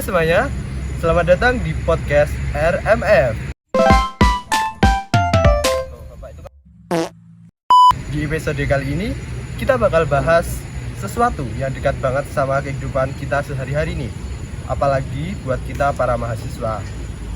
semuanya, selamat datang di podcast RMF. Di episode kali ini, kita bakal bahas sesuatu yang dekat banget sama kehidupan kita sehari-hari nih. Apalagi buat kita para mahasiswa,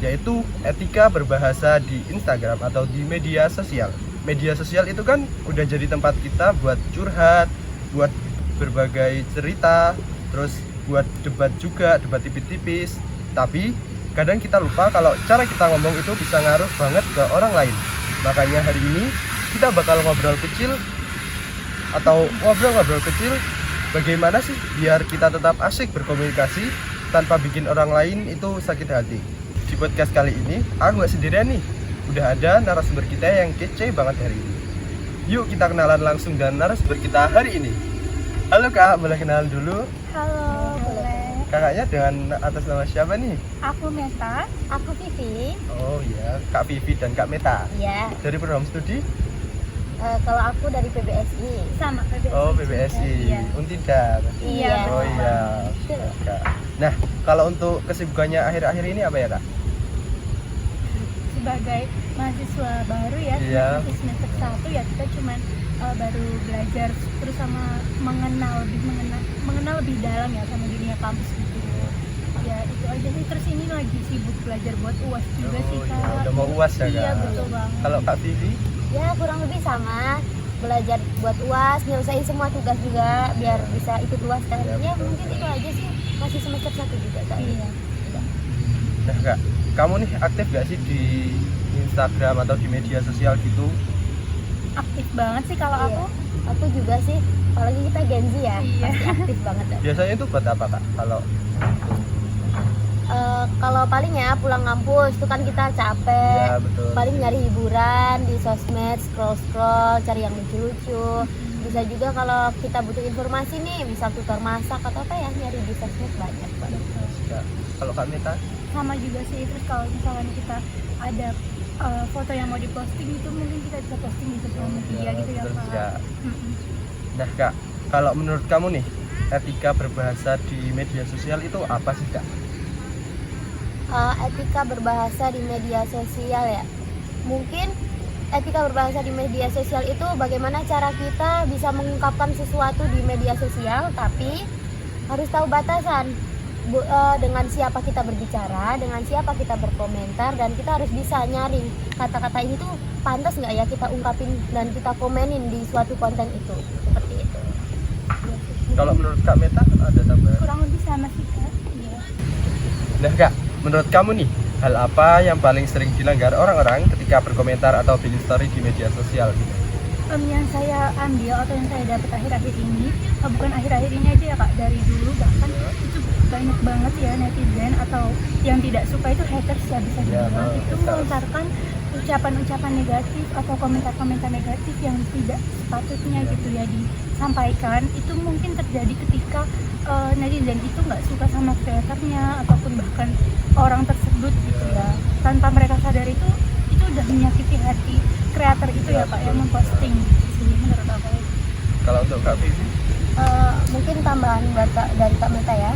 yaitu etika berbahasa di Instagram atau di media sosial. Media sosial itu kan udah jadi tempat kita buat curhat, buat berbagai cerita, terus buat debat juga, debat tipis-tipis. Tapi kadang kita lupa kalau cara kita ngomong itu bisa ngaruh banget ke orang lain. Makanya hari ini kita bakal ngobrol kecil bagaimana sih biar kita tetap asik berkomunikasi tanpa bikin orang lain itu sakit hati. Di podcast kali ini aku gak sendirian nih, udah ada narasumber kita yang kece banget hari ini. Yuk kita kenalan langsung dengan narasumber kita hari ini. Halo Kak, boleh kenalan dulu? Halo, boleh. Kakaknya dengan atas nama siapa nih? Aku Meta. Aku Vivi. Oh iya, Kak Vivi dan Kak Meta. Iya. Dari program studi? Kalau aku dari PBSI. Sama PBSI. Oh, PBSI. Iya. Untidar. Iya. Oh iya. Kak. Nah, kalau untuk kesibukannya akhir-akhir ini apa ya, Kak? Sebagai mahasiswa baru ya, Iya. masih semester 1 ya, kita cuman baru belajar terus sama mengenal lebih dalam ya sama dunia kampus gitu. Ya itu aja sih. Terus ini lagi sibuk belajar buat UAS juga sih Kak. Iya, udah mau UAS ya, Kak? Iya, betul banget. Kalau Kak Vivi? Ya kurang lebih sama, belajar buat UAS, nyelesain semua tugas juga biar bisa ikut UAS kan. Ya, Ya betul. mungkin itu aja sih, masih semester 1 juga Kak. Iya. Nah, Kak, kamu nih aktif gak sih di Instagram atau di media sosial gitu? Aktif banget sih kalau Iya. aku. Aku juga sih, apalagi kita Gen Z ya, Iya. pasti aktif banget dah. Biasanya itu buat apa, Kak? Kalau paling ya pulang kampus itu kan kita capek, Ya, betul. paling nyari hiburan di sosmed, scroll cari yang lucu-lucu. Bisa juga kalau kita butuh informasi nih, misal tutor masak atau apa ya, nyari di sosmed banyak banget. Kak. Kalau Kak Meta? Sama juga sih. Terus kalau misalnya kita ada foto yang mau diposting itu mungkin kita bisa posting di sosial media gitu ya betul, Kak. ya. Mm-mm. Nah, Kak, kalau menurut kamu nih, etika berbahasa di media sosial itu apa sih, Kak? Etika berbahasa di media sosial ya, mungkin etika berbahasa di media sosial itu bagaimana cara kita bisa mengungkapkan sesuatu di media sosial, tapi harus tahu batasan dengan siapa kita berbicara, dengan siapa kita berkomentar, dan kita harus bisa nyaring kata-kata ini tuh pantas nggak ya kita ungkapin dan kita komenin di suatu konten itu, seperti itu. Kalau menurut Kak Meta ada tambahan? Kurang lebih sama sih Kak. Iya. Nah, Kak, menurut kamu nih, hal apa yang paling sering dilanggar orang-orang ketika berkomentar atau bikin story di media sosial gitu? Yang saya ambil atau yang saya dapat akhir-akhir ini, bukan akhir-akhir ini aja ya Kak, dari dulu bahkan itu banyak banget ya netizen atau yang tidak suka itu haters ya bisa Ya, dibilang, itu haters. melontarkan ucapan-ucapan negatif atau komentar-komentar negatif yang tidak sepatutnya gitu ya disampaikan. Itu mungkin terjadi ketika netizen itu nggak suka sama kreatornya ataupun bahkan orang tersebut gitu ya, tanpa mereka sadar itu udah menyakiti hati kreator itu ya Pak yang memposting sih menurut aku. Kalau untuk Kak Vivi? Mungkin tambahan dari Kak Meta ya,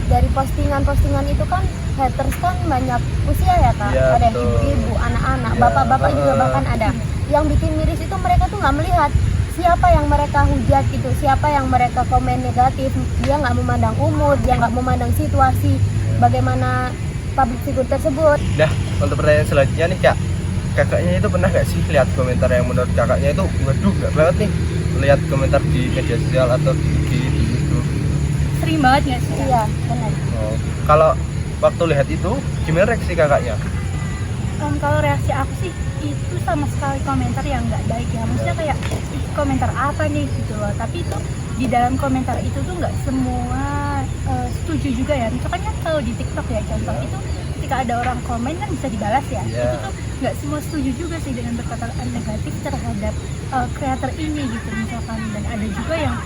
dari postingan-postingan itu kan haters kan banyak usia ya Kak, Iya, ada betul. ibu-ibu, anak-anak, Iya, bapak-bapak juga bahkan ada. Yang bikin miris itu mereka tuh nggak melihat siapa yang mereka hujat gitu, siapa yang mereka komen negatif. Dia nggak memandang umur, dia nggak memandang situasi, bagaimana public figure tersebut. Nah, untuk pertanyaan selanjutnya nih, Kak, kakaknya itu pernah nggak sih lihat komentar yang menurut kakaknya itu waduh nggak banget nih lihat komentar di media sosial atau di IG, di YouTube? Sering banget nggak sih Kak? Iya benar. Oh, kalau waktu lihat itu gimana reaksi kakaknya? Kalau reaksi aku sih itu sama sekali komentar yang nggak baik ya, maksudnya kayak "Ih, komentar apa nih gitu loh." Tapi itu di dalam komentar itu tuh nggak semua setuju juga ya. Misalkan kan kalau di TikTok ya contoh itu ketika ada orang komen kan bisa dibalas ya. Iya. Itu tuh nggak semua setuju juga sih dengan perkataan negatif terhadap kreator ini gitu misalkan, dan ada juga yang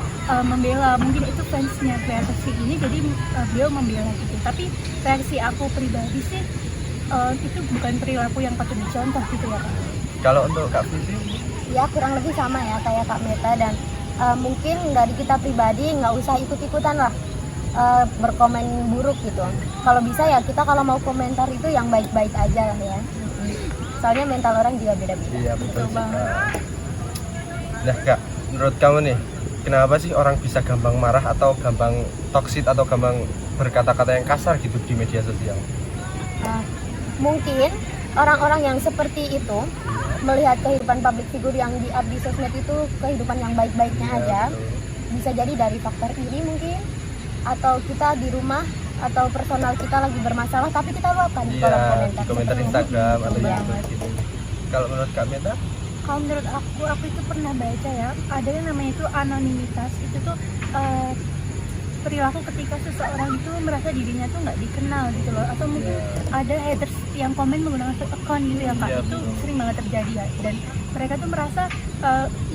membela, mungkin itu fansnya kreator si ini jadi beliau membela gitu. Tapi reaksi aku pribadi sih itu bukan perilaku yang patut dicontoh gitu ya Kak. Kalau untuk Kak Vivi? Ya kurang lebih sama ya kayak Kak Meta, dan mungkin dari kita pribadi nggak usah ikut-ikutan lah berkomen buruk gitu. Kalau bisa ya kita kalau mau komentar itu yang baik-baik aja lah ya. Soalnya mental orang juga beda-beda. Iya betul sih, banget. Kak. Nah Kak, menurut kamu nih, kenapa sih orang bisa gampang marah atau gampang toksit atau gampang berkata-kata yang kasar gitu di media sosial? Nah, mungkin orang-orang yang seperti itu melihat kehidupan public figure yang di-up di sosmed itu kehidupan yang baik-baiknya aja. Bisa jadi dari faktor iri mungkin, atau kita di rumah atau personal kita lagi bermasalah tapi kita luapkan di kolom Iya, komentar. di komentar Seperti Instagram itu. atau Iya. YouTube gitu. Kalau menurut Kak Meta? Kalau menurut aku itu pernah baca ya, ada yang namanya itu anonimitas. Itu tuh perilaku ketika seseorang itu merasa dirinya tuh nggak dikenal gitu loh, atau mungkin ada haters yang komen menggunakan fake account gitu ya Kak. Iya, Itu betul. sering banget terjadi ya, dan mereka tuh merasa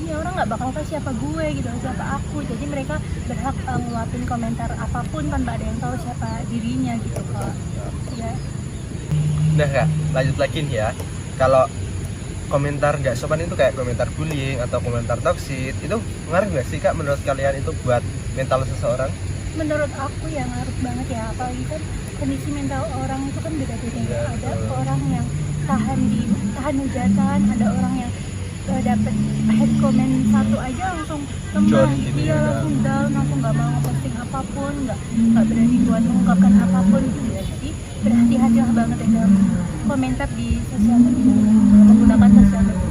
ini orang nggak bakal tahu siapa gue gitu, siapa aku, jadi mereka berhak ngeluapin komentar apapun tanpa ada yang tahu siapa dirinya gitu Kak. Ya. Nah Kak, lanjut lagi nih ya. Kalau komentar nggak sopan itu kayak komentar bullying atau komentar toksit, itu ngaruh nggak sih Kak menurut kalian itu buat mental seseorang? Menurut aku ya ngaruh banget ya, apalagi kan kondisi mental orang itu kan beda-beda ya. Ada orang yang tahan hujatan, ada orang yang dapat head comment satu aja langsung lemah Down gitu gitu ya, ya. langsung down, langsung nggak mau posting apapun, nggak berani buat mengungkapkan apapun gitu ya. Jadi berhati-hatilah banget ya dalam komentar di sosial media, menggunakan sosial media.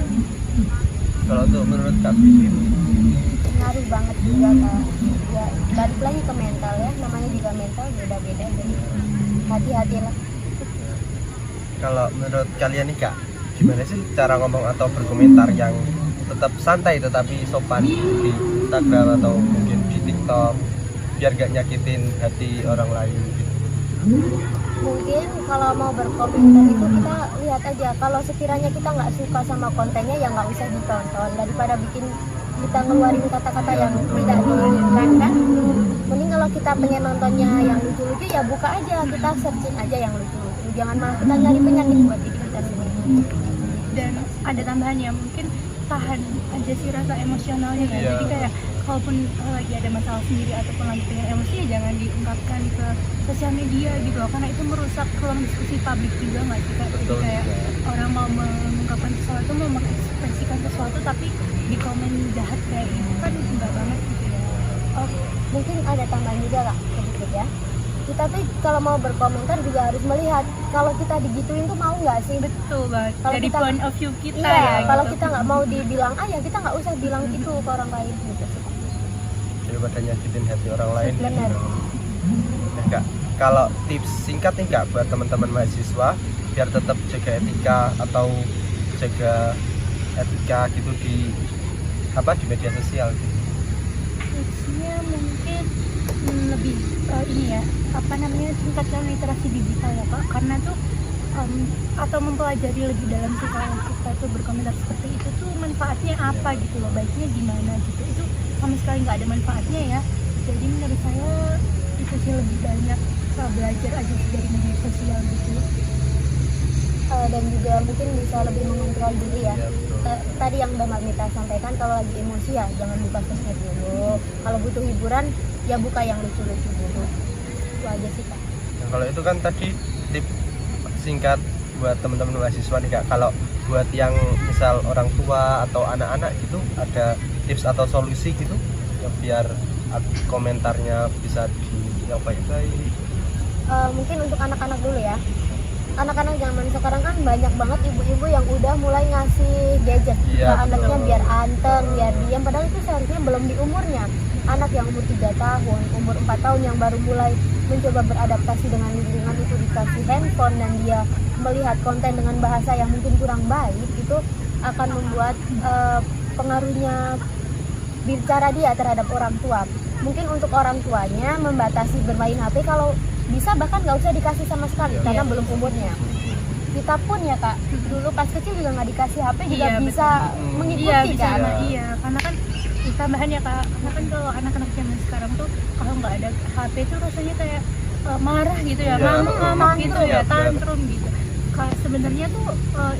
Kalau untuk menurut Kak Vivi? Ngaruh banget juga Kak. Ya balik lagi ke mental ya, namanya juga mental beda-beda, jadi hati-hatilah. Kalau menurut kalian nih Kak, gimana sih cara ngomong atau berkomentar yang tetap santai tetapi sopan di Instagram atau mungkin di TikTok biar gak nyakitin hati orang lain gitu? Mungkin kalau mau berkomentar itu kita lihat aja, kalau sekiranya kita nggak suka sama kontennya ya nggak usah ditonton, daripada bikin kita ngeluarin kata-kata yang tidak diinginkan kan. Mending kalau kita pengen nontonnya yang lucu-lucu ya buka aja, kita searching aja yang lucu-lucu, jangan malah kita nyari penyakit buat diri kita sendiri. Dan ada tambahannya, mungkin tahan aja sih rasa emosionalnya kan. Iya. Jadi kayak kalaupun lagi ada masalah sendiri ataupun lagi pengen emosi ya jangan diungkapkan ke sosial media gitu loh, karena itu merusak ruang diskusi publik juga nggak sih Kak? Jadi Betul kayak juga. orang mau mengungkapkan sesuatu, mau mengekspresikan sesuatu tapi di komen jahat kayak gitu kan enggak banget gitu ya. Oh, mungkin ada tambahan juga Kak, sedikit ya. Kita tuh kalau mau berkomentar juga harus melihat kalau kita digituin tuh mau nggak sih. Betul banget, Kalau dari kita- point of view kita Iya, ya kalau gitu. kita nggak mau dibilang ya kita nggak usah bilang itu ke orang lain gitu. Daripada nyakitin hati orang lain. Benar. Nah Kak, kalau tips singkat nih Kak buat teman-teman mahasiswa biar tetap jaga etika atau jaga etika gitu di media sosial gitu. Tipsnya mungkin lebih ini ya, apa namanya, tingkatkan literasi digital ya Pak, karena tuh atau mempelajari lebih dalam sih kalau kita tuh berkomentar seperti itu tuh manfaatnya apa gitu loh, baiknya gimana gitu, itu sama sekali nggak ada manfaatnya ya. Jadi menurut saya itu sih lebih banyak belajar aja sih dari media sosial gitu. Dan juga mungkin bisa lebih mengontrol diri ya. Iya, betul. Tadi yang Mbak Mita sampaikan, kalau lagi emosi ya jangan buka sosmed dulu. Kalau butuh hiburan ya buka yang lucu-lucu dulu. Itu aja sih Kak. Nah, kalau itu kan tadi tips singkat buat teman-teman mahasiswa nih Kak. Kalau buat yang misal orang tua atau anak-anak gitu, ada tips atau solusi gitu yang biar komentarnya bisa yang baik-baik. Mungkin untuk anak-anak dulu ya. Anak-anak zaman sekarang kan banyak banget ibu-ibu yang udah mulai ngasih gadget ke Iya, anaknya betul. biar anteng, biar diam, padahal itu seharusnya belum di umurnya. Anak yang umur 3 tahun, umur 4 tahun yang baru mulai mencoba beradaptasi dengan lingkungan itu dikasih handphone dan dia melihat konten dengan bahasa yang mungkin kurang baik, itu akan membuat pengaruhnya bicara dia terhadap orang tua. Mungkin untuk orang tuanya membatasi bermain HP, kalau bisa bahkan nggak usah dikasih sama sekali karena Iya. belum umurnya. Kita pun ya Kak, dulu pas kecil juga nggak dikasih HP juga Iya, bisa betul. mengikuti Iya bisa, kan. iya, karena kan tambahan ya Kak, karena kan kalau anak-anak zaman sekarang tuh kalau nggak ada HP tuh rasanya kayak marah gitu ya, Iya, ngamuk betul. gitu Iya, ya, benar. tantrum gitu. Sebenarnya tuh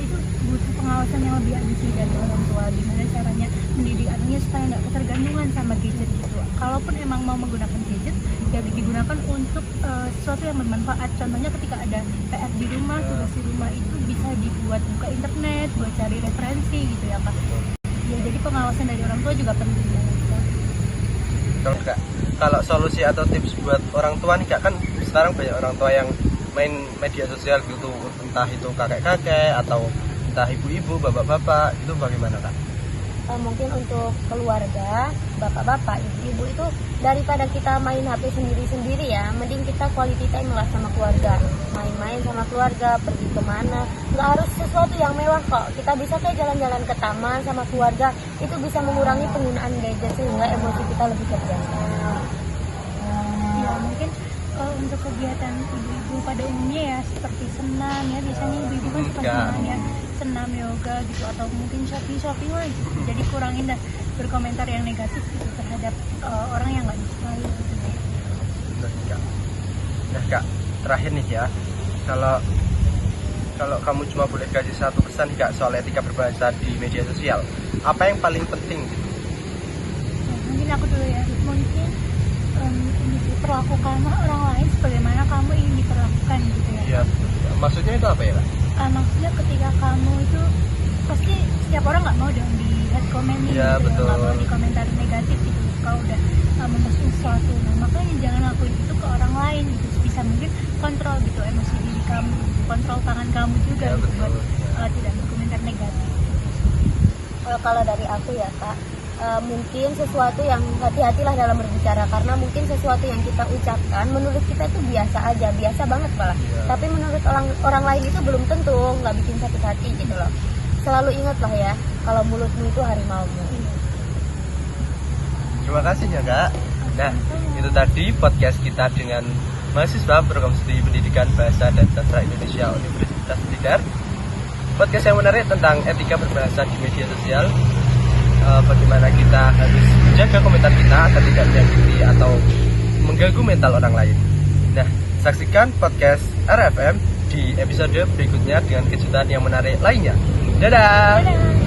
itu butuh pengawasan yang lebih adil sih dari orang tua, gimana caranya mendidik anaknya supaya nggak ketergantungan sama gadget gitu. Kalaupun emang mau menggunakan gadget ya digunakan untuk sesuatu yang bermanfaat. Contohnya ketika ada PR di rumah, tugas di rumah itu bisa dibuat buka internet buat cari referensi gitu ya Kak. Ya jadi pengawasan dari orang tua juga penting banget Kak. Kak, kalau solusi atau tips buat orang tua nih Kak, kan sekarang banyak orang tua yang main media sosial gitu, entah itu kakek-kakek atau entah ibu-ibu, bapak-bapak, itu bagaimana Kak? Mungkin untuk keluarga, bapak-bapak, ibu-ibu itu daripada kita main HP sendiri-sendiri ya, mending kita quality time lah sama keluarga, main-main sama keluarga, pergi kemana, nggak harus sesuatu yang mewah kok, kita bisa kayak jalan-jalan ke taman sama keluarga, itu bisa mengurangi penggunaan gadget sehingga emosi kita lebih terjaga. Ya mungkin untuk kegiatan ibu-ibu pada umumnya ya seperti senam ya, biasanya ibu-ibu kan suka senam ya, senam, yoga gitu, atau mungkin shopping lah gitu. Jadi kurangin dah berkomentar yang negatif gitu terhadap orang yang nggak disukai gitu. Betul, Kak. Nah Kak, terakhir nih ya, kalau kamu cuma boleh kasih satu pesan nih Kak soal etika berbahasa di media sosial, apa yang paling penting gitu? Nah, mungkin aku dulu ya, mungkin perlakukanlah orang lain sebagaimana kamu ingin diperlakukan gitu ya. Iya, maksudnya itu apa ya Kak? Maksudnya ketika kamu itu pasti setiap orang nggak mau dong di head comment Iya, gitu ya, betul. nggak mau di komentar negatif gitu kalau udah memposting sesuatu. Nah makanya jangan lakuin itu ke orang lain gitu, bisa mungkin kontrol gitu emosi diri kamu, kontrol tangan kamu juga Ya, gitu betul. buat tidak berkomentar negatif. Kalau dari aku ya Kak, mungkin sesuatu yang hati-hatilah dalam berbicara, karena mungkin sesuatu yang kita ucapkan menurut kita itu biasa aja, biasa banget malah. Iya. Tapi menurut orang lain itu belum tentu nggak bikin sakit hati gitu loh. Selalu ingatlah ya, kalau mulutmu itu harimaumu. Terima kasih ya Kak. Nah, itu tadi podcast kita dengan mahasiswa program studi pendidikan bahasa dan sastra Indonesia Universitas Blitar. Podcast yang menarik tentang etika berbahasa di media sosial. Bagaimana kita harus menjaga komentar kita agar tidak menyakiti atau mengganggu mental orang lain. Nah, saksikan podcast RFM di episode berikutnya dengan kejutan yang menarik lainnya. Dadah! Dadah!